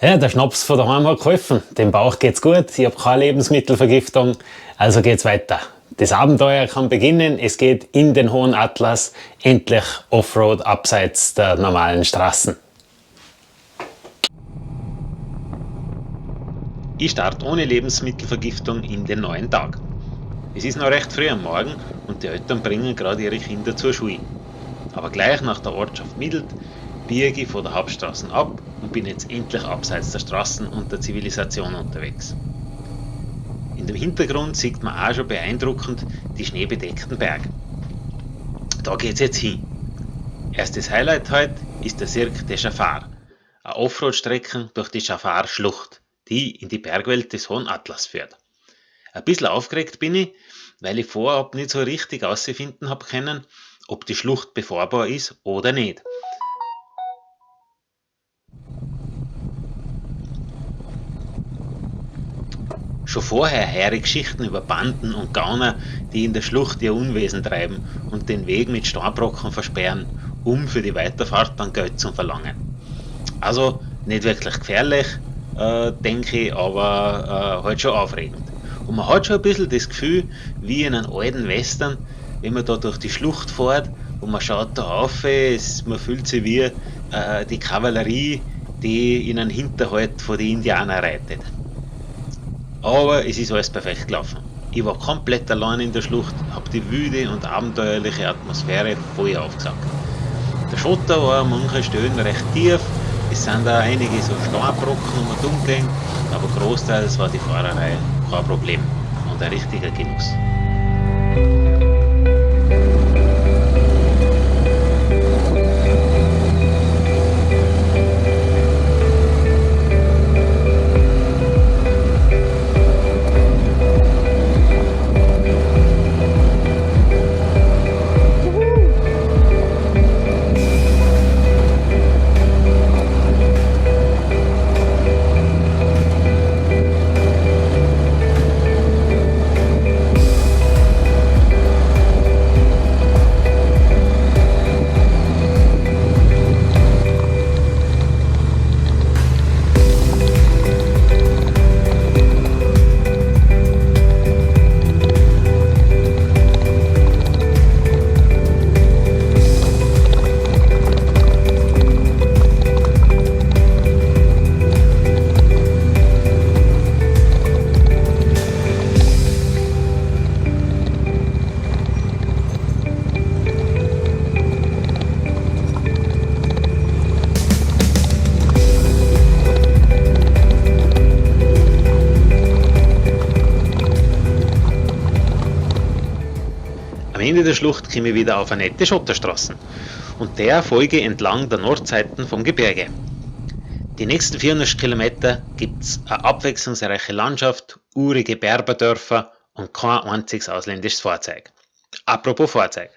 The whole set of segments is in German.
Ja, der Schnaps von daheim hat geholfen. Dem Bauch geht's gut, ich habe keine Lebensmittelvergiftung, also geht's weiter. Das Abenteuer kann beginnen, es geht in den Hohen Atlas, endlich Offroad abseits der normalen Straßen. Ich starte ohne Lebensmittelvergiftung in den neuen Tag. Es ist noch recht früh am Morgen und die Eltern bringen gerade ihre Kinder zur Schule. Aber gleich nach der Ortschaft Middelt biege ich von der Hauptstraße ab und bin jetzt endlich abseits der Straßen und der Zivilisation unterwegs. In dem Hintergrund sieht man auch schon beeindruckend die schneebedeckten Berge. Da geht's jetzt hin. Erstes Highlight heute ist der Cirque des Chafards, eine Offroad-Strecke durch die Chafar-Schlucht, die in die Bergwelt des Hohen Atlas führt. Ein bisschen aufgeregt bin ich, weil ich vorab nicht so richtig herausfinden habe können, ob die Schlucht befahrbar ist oder nicht. Schon vorher höre ich Geschichten über Banden und Gauner, die in der Schlucht ihr Unwesen treiben und den Weg mit Steinbrocken versperren, um für die Weiterfahrt dann Geld zu verlangen. Also nicht wirklich gefährlich, denke ich, aber halt schon aufregend. Und man hat schon ein bisschen das Gefühl, wie in einem alten Western, wenn man da durch die Schlucht fährt und man schaut da rauf, man fühlt sich wie die Kavallerie, die in einen Hinterhalt von den Indianern reitet. Aber es ist alles perfekt gelaufen. Ich war komplett allein in der Schlucht, habe die wilde und abenteuerliche Atmosphäre voll aufgesaugt. Der Schotter war an manchen Stellen recht tief, es sind da einige so Steinbrocken um und umgelegen, aber großteils war die Fahrerei kein Problem und ein richtiger Genuss. Am Ende der Schlucht komme ich wieder auf eine nette Schotterstraße und der folge entlang der Nordseiten vom Gebirge. Die nächsten 400 Kilometer gibt's eine abwechslungsreiche Landschaft, urige Berberdörfer und kein einziges ausländisches Fahrzeug. Apropos Fahrzeug.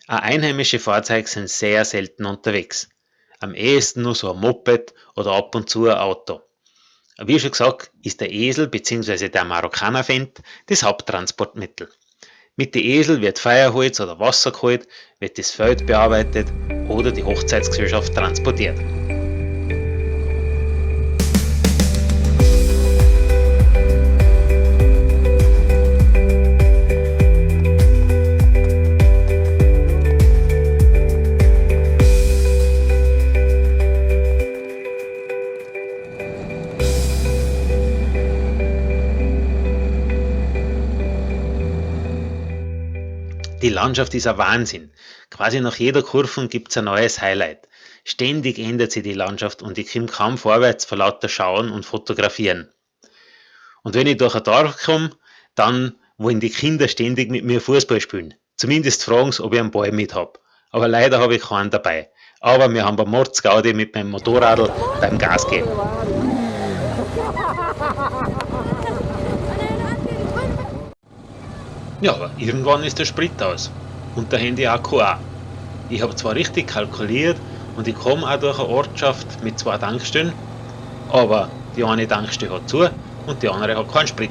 Auch einheimische Fahrzeuge sind sehr selten unterwegs. Am ehesten nur so ein Moped oder ab und zu ein Auto. Wie schon gesagt, ist der Esel bzw. der Marokkaner-Fendt das Haupttransportmittel. Mit den Esel wird Feuerholz oder Wasser geholt, wird das Feld bearbeitet oder die Hochzeitsgesellschaft transportiert. Die Landschaft ist ein Wahnsinn. Quasi nach jeder Kurve gibt es ein neues Highlight. Ständig ändert sich die Landschaft und ich komme kaum vorwärts vor lauter Schauen und Fotografieren. Und wenn ich durch ein Dorf komme, dann wollen die Kinder ständig mit mir Fußball spielen. Zumindest fragen sie, ob ich einen Ball mit habe. Aber leider habe ich keinen dabei. Aber wir haben beim Mordsgaudi mit meinem Motorradl beim Gas geben. Ja, aber irgendwann ist der Sprit aus. Und der Handy-Akku auch. Ich habe zwar richtig kalkuliert und ich komme auch durch eine Ortschaft mit 2 Tankstellen, aber die eine Tankstelle hat zu und die andere hat keinen Sprit.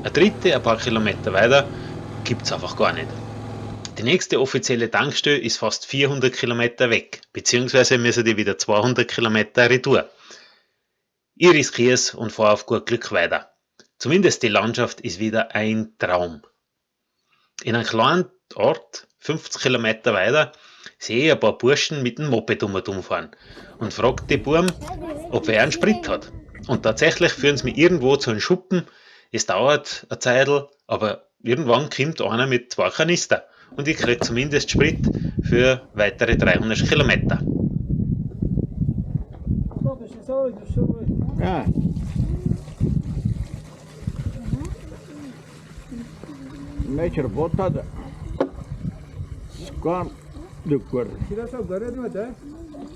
Eine dritte, ein paar Kilometer weiter, gibt es einfach gar nicht. Die nächste offizielle Tankstelle ist fast 400 Kilometer weg, beziehungsweise müssen die wieder 200 Kilometer retour. Ich riskiere es und fahre auf gut Glück weiter. Zumindest die Landschaft ist wieder ein Traum. In einem kleinen Ort, 50 Kilometer weiter, sehe ich ein paar Burschen mit dem Moped umfahren und frage die Burm, ob wer einen Sprit hat. Und tatsächlich führen sie mich irgendwo zu einem Schuppen. Es dauert eine Zeitl, aber irgendwann kommt einer mit 2 Kanister und ich kriege zumindest Sprit für weitere 300 Kilometer. Ja. Nature bota squam de cor.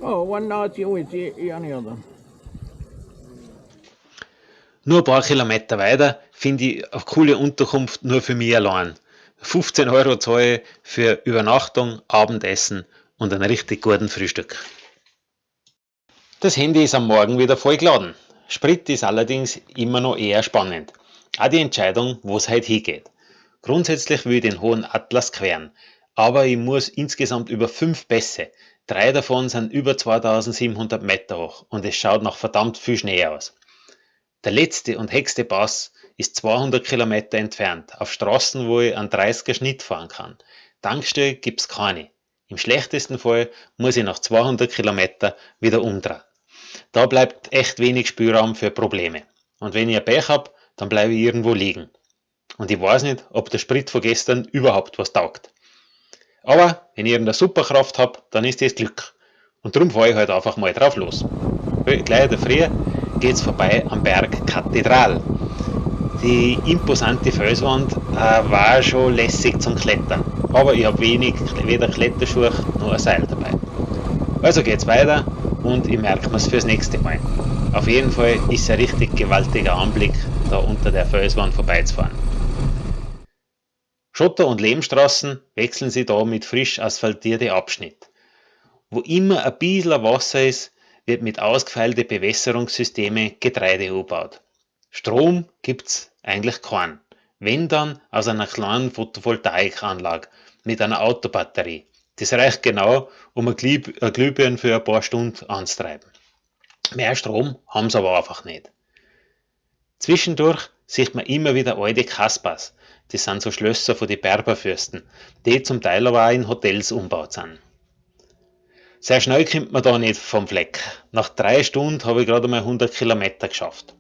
Oh, one night you with any other. Nur ein paar Kilometer weiter finde ich eine coole Unterkunft nur für mich allein. 15 Euro zahle ich für Übernachtung, Abendessen und einen richtig guten Frühstück. Das Handy ist am Morgen wieder voll geladen. Sprit ist allerdings immer noch eher spannend. Auch die Entscheidung, wo es heute hingeht. Grundsätzlich will ich den hohen Atlas queren, aber ich muss insgesamt über 5 Pässe. 3 davon sind über 2700 Meter hoch und es schaut nach verdammt viel Schnee aus. Der letzte und höchste Pass ist 200 Kilometer entfernt, auf Straßen, wo ich einen 30er Schnitt fahren kann. Tankstelle gibt's keine. Im schlechtesten Fall muss ich nach 200 Kilometer wieder umdrehen. Da bleibt echt wenig Spielraum für Probleme. Und wenn ich ein Pech habe, dann bleibe ich irgendwo liegen. Und ich weiß nicht, ob der Sprit von gestern überhaupt was taugt. Aber wenn ich irgendeine Superkraft habe, dann ist das Glück. Und darum fahre ich halt einfach mal drauf los. Gleich in der Früh geht's vorbei am Berg Kathedral. Die imposante Felswand war schon lässig zum Klettern. Aber ich habe weder Kletterschuhe noch ein Seil dabei. Also geht's weiter und ich merke mir's fürs nächste Mal. Auf jeden Fall ist es ein richtig gewaltiger Anblick, da unter der Felswand vorbeizufahren. Schotter- und Lehmstraßen wechseln sie da mit frisch asphaltierten Abschnitt. Wo immer ein bisschen Wasser ist, wird mit ausgefeilten Bewässerungssystemen Getreide angebaut. Strom gibt's eigentlich keinen. Wenn dann aus einer kleinen Photovoltaikanlage mit einer Autobatterie. Das reicht genau, um eine Glühbirne für ein paar Stunden anzutreiben. Mehr Strom haben sie aber einfach nicht. Zwischendurch sieht man immer wieder alte Kasbahs. Das sind so Schlösser von den Berberfürsten, die zum Teil aber auch in Hotels umgebaut sind. Sehr schnell kommt man da nicht vom Fleck. Nach 3 Stunden habe ich gerade mal 100 Kilometer geschafft.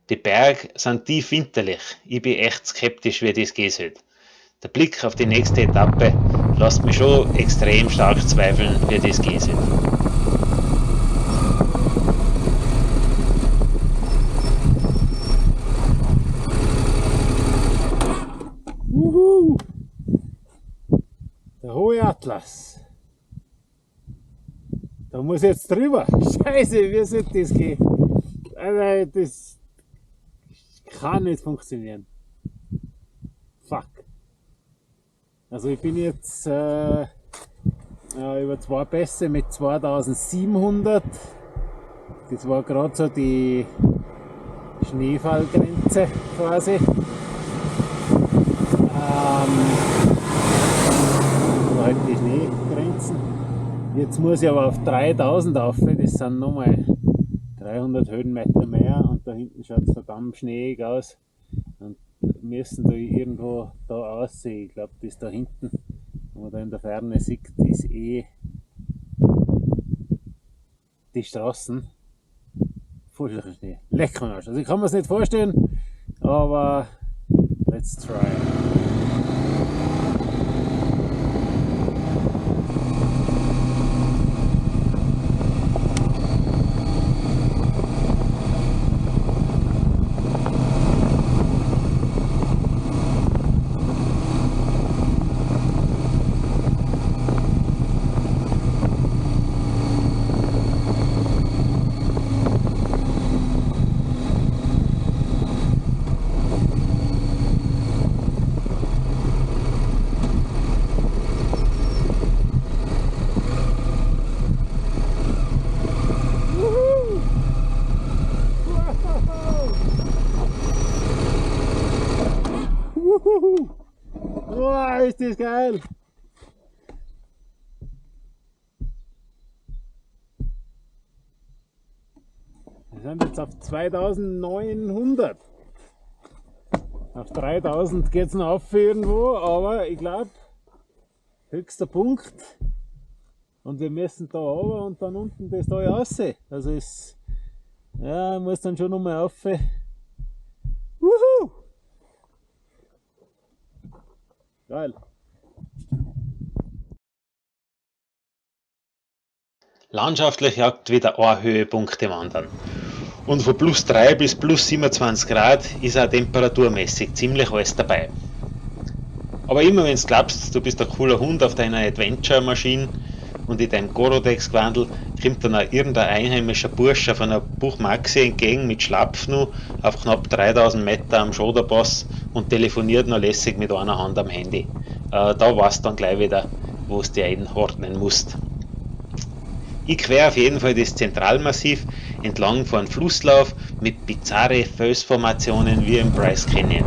Die Berge sind tief winterlich. Ich bin echt skeptisch, wie das gehen soll. Der Blick auf die nächste Etappe lässt mich schon extrem stark zweifeln, wie das gehen soll. Der hohe Atlas. Da muss ich jetzt drüber. Scheiße, wie soll das gehen? Also, das kann nicht funktionieren. Fuck. Also ich bin jetzt über 2 Pässe mit 2700. Das war gerade so die Schneefallgrenze quasi. Halt die Schneegrenzen. Jetzt muss ich aber auf 3000 rauf, das sind nochmal 300 Höhenmeter mehr und da hinten schaut es verdammt schneeig aus. Und müssen da irgendwo da aussehen. Ich glaube, das da hinten, wenn man da in der Ferne sieht, ist eh die Straßen voller Schnee. Leck mir Arsch. Also ich kann mir es nicht vorstellen, aber let's try. Boah, ist das geil! Das sind jetzt auf 2900. Auf 3000 geht es noch auf irgendwo, aber ich glaube, höchster Punkt. Und wir müssen da runter und dann unten das da raus. Also es muss dann schon nochmal rauf. Wuhu! Geil. Landschaftlich jagt wieder ein Höhepunkt dem anderen. Und von plus 3 bis plus 27 Grad ist auch temperaturmäßig ziemlich alles dabei. Aber immer wenn du glaubst, du bist ein cooler Hund auf deiner Adventure-Maschine und in deinem Gorodex-Gewandel, kommt dann auch irgendein einheimischer Bursche von einer Buchmaxi entgegen mit Schlapfnu auf knapp 3000 Meter am Schoderpass und telefoniert noch lässig mit einer Hand am Handy. Da weißt du dann gleich wieder, wo du dich einordnen musst. Ich quer auf jeden Fall das Zentralmassiv entlang von einem Flusslauf mit bizarre Felsformationen wie im Bryce Canyon.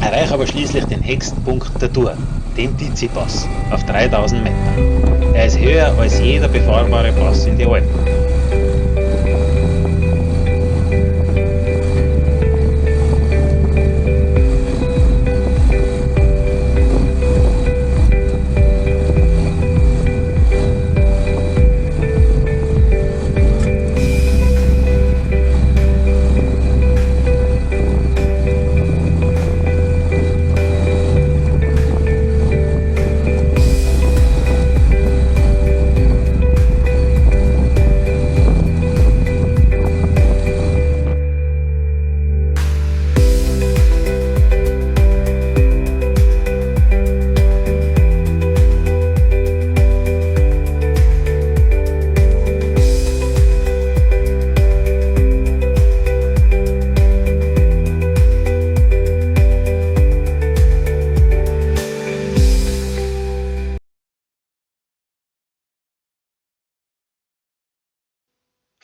Erreiche aber schließlich den höchsten Punkt der Tour, den Tizi-Pass, auf 3000 Meter. Er ist höher als jeder befahrbare Pass in die Alpen.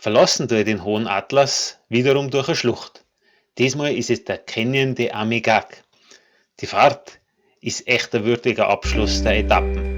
Verlassen tue den Hohen Atlas wiederum durch eine Schlucht. Diesmal ist es der Canyon de Amigach. Die Fahrt ist echt ein würdiger Abschluss der Etappen.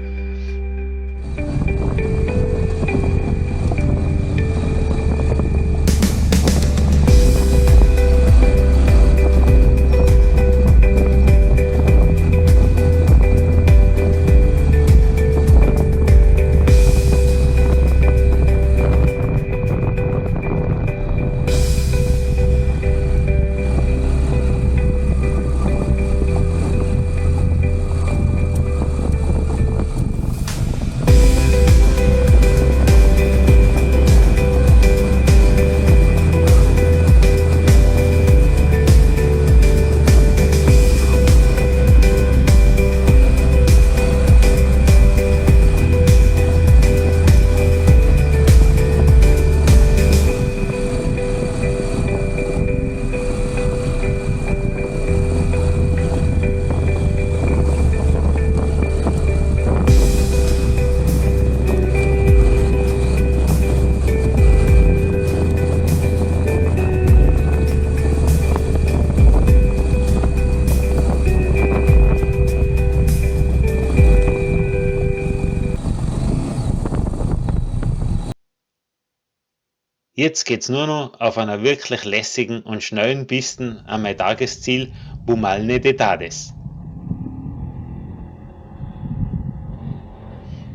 Jetzt geht's nur noch auf einer wirklich lässigen und schnellen Piste an mein Tagesziel Bumalne de Tades.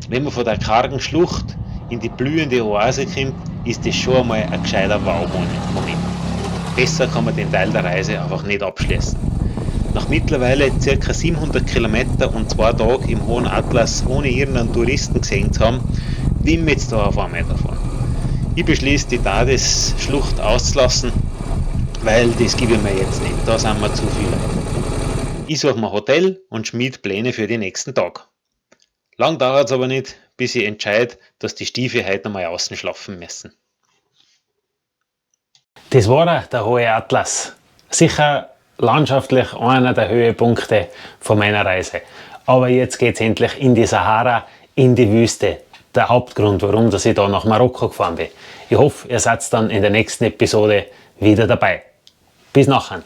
Wenn man von der kargen Schlucht in die blühende Oase kommt, ist das schon einmal ein gescheiter Wow-Moment. Besser kann man den Teil der Reise einfach nicht abschließen. Nach mittlerweile ca. 700 Kilometer und 2 Tage im Hohen Atlas ohne irgendeinen Touristen gesehen zu haben, wimmt jetzt da auf einmal davon. Ich beschließe, die Tades-Schlucht auszulassen, weil das gebe ich mir jetzt nicht, da sind wir zu viele. Ich suche mir ein Hotel und schmiede Pläne für den nächsten Tag. Lang dauert es aber nicht, bis ich entscheide, dass die Stiefel heute einmal außen schlafen müssen. Das war der Hohe Atlas. Sicher landschaftlich einer der Höhepunkte von meiner Reise. Aber jetzt geht es endlich in die Sahara, in die Wüste. Der Hauptgrund, warum ich da nach Marokko gefahren bin. Ich hoffe, ihr seid dann in der nächsten Episode wieder dabei. Bis nachher.